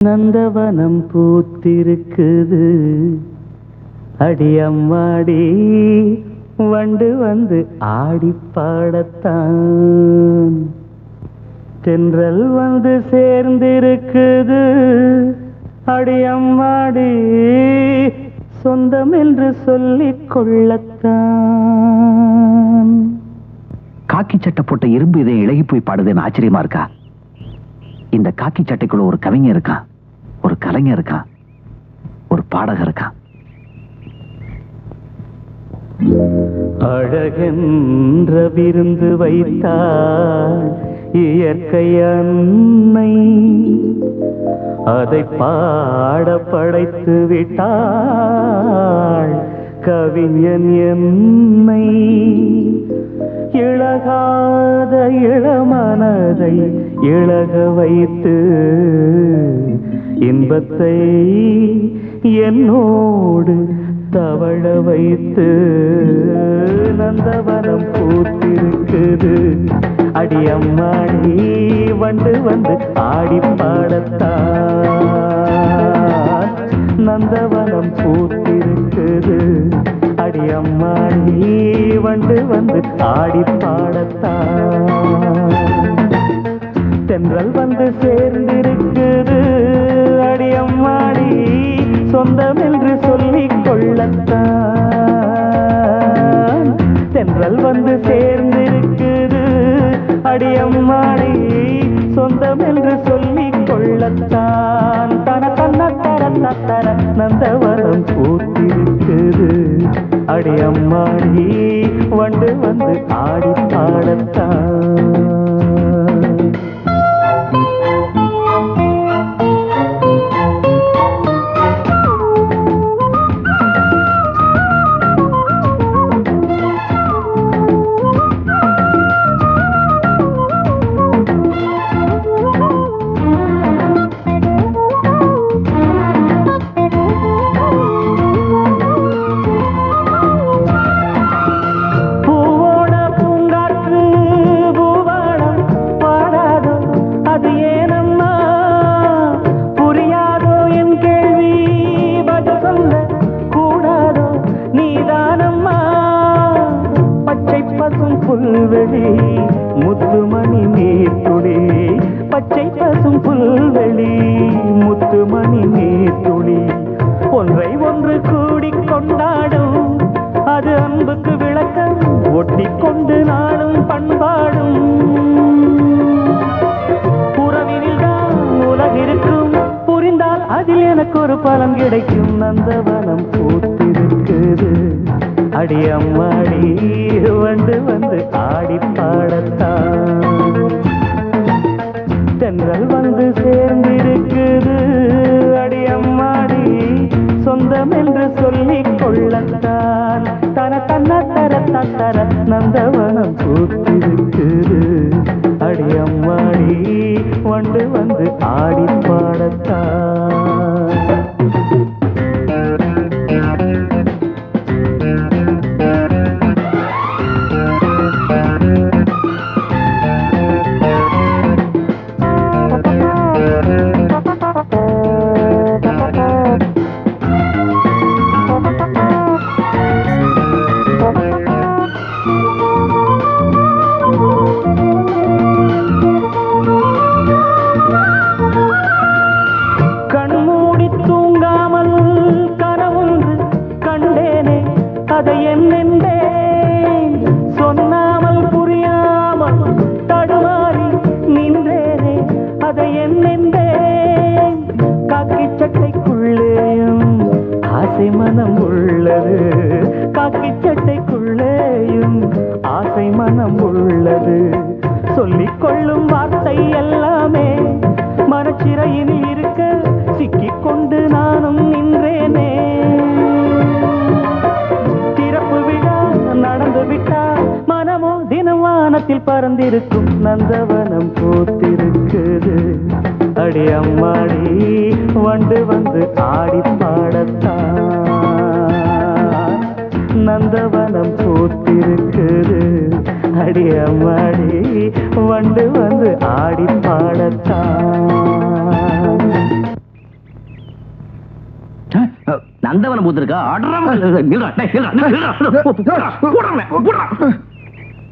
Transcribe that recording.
நந்தவனம் பூத்திருக்குது அடியம்மாடி வண்டு வந்து ஆடி பாடத்தான் தென்றல் வந்து சேர்ந்திருக்குது அடியம்மாடி சொந்தம் என்று சொல்லிக் கொள்ளத்தான். காக்கி சட்டை போட்ட இரும்பு இதை இழகி போய் பாடுதுன்னு ஆச்சரியமா இருக்கா? இந்த காக்கி சட்டைக்குள்ள ஒரு கவிஞர் இருக்கான், ஒரு கலைஞர் இருக்கான், ஒரு பாடகர் இருக்கான். அழகென்ற விருந்து வைத்தாள் இயற்கை அன்னை, அதை பாட படைத்து விட்டாள் கவிஞன் என்னை. இழகாத இளமனதை இழக வைத்து இன்பத்தை என்னோடு தவழ வைத்து நந்தவனம் பூத்திருக்குது அடியம்மாடி வண்டு வந்து ஆடி பாடத்தான். நந்தவனம் பூத்திருக்குது அடியம்மாடி வண்டு வந்து ஆடி பாடத்தான். தென்றல் வந்து சேர்ந்திருக்குது அடியம்மாடி சொந்தம் என்று சொல்லிக் கொள்ளத்தான். தென்றல் வந்து சேர்ந்திருக்குது அடியம்மாடி சொந்தம் என்று சொல்லிக் கொள்ளத்தான். தன தன்ன தர தர நந்தவனம் பூத்திருக்குது அடியம்மாடி வண்டு வந்து ஆடி பாடத்தான். புல்வெளி முத்துமணி நீர்த்துளி, பச்சை பசும் புல்வெளி முத்துமணி நீர்த்துளி, ஒன்றை ஒன்று கூடிக் கொண்டாடும் அது அன்புக்கு விளக்கம், ஒட்டிக்கொண்டு நாளும் பண்பாடும். உறவினில் தான் உலகிருக்கும், புரிந்தால் அதில் எனக்கு ஒரு பலன் கிடைக்கும். நந்தவனம் பூத்திருக்குது அடியம்மாடி வண்டு வந்து ஆடி பாடத்தான். தென்றல் வந்து சேர்ந்திருக்குது அடியம்மாடி சொந்தம் என்று சொல்லிக் கொள்ளத்தான். தன தன்ன தர தர நந்தவனம் பூத்திருக்குது அடியம்மாடி வண்டு வந்து ஆடி பாடத்தான். அதை என்னென்றேன் சொன்னாமல் புரியாமல் தடுமாறி நின்றேனே, அதை என்னென்றேன். காக்கி சட்டைக்குள்ளேயும் ஆசை மனம் உள்ளது, காக்கி சட்டைக்குள்ளேயும் ஆசை மனம் உள்ளது. சொல்லிக் கொள்ளும் வார்த்தை எல்லாமே மனச்சிறையினில் இருக்க சிக்கிக் கொண்டு நானும் நின்றேனே. நடந்து விட்டால் மனமோ தினம் வானத்தில் பறந்திருக்கும். நந்தவனம் பூத்திருக்குது அடியம்மாடி வண்டு வந்து ஆடி பாடத்தான். நந்தவனம் பூத்திருக்குது அடியம்மாடி வண்டு வந்து ஆடி பாடத்தான். நந்தவனம் பூத்திருக்கா?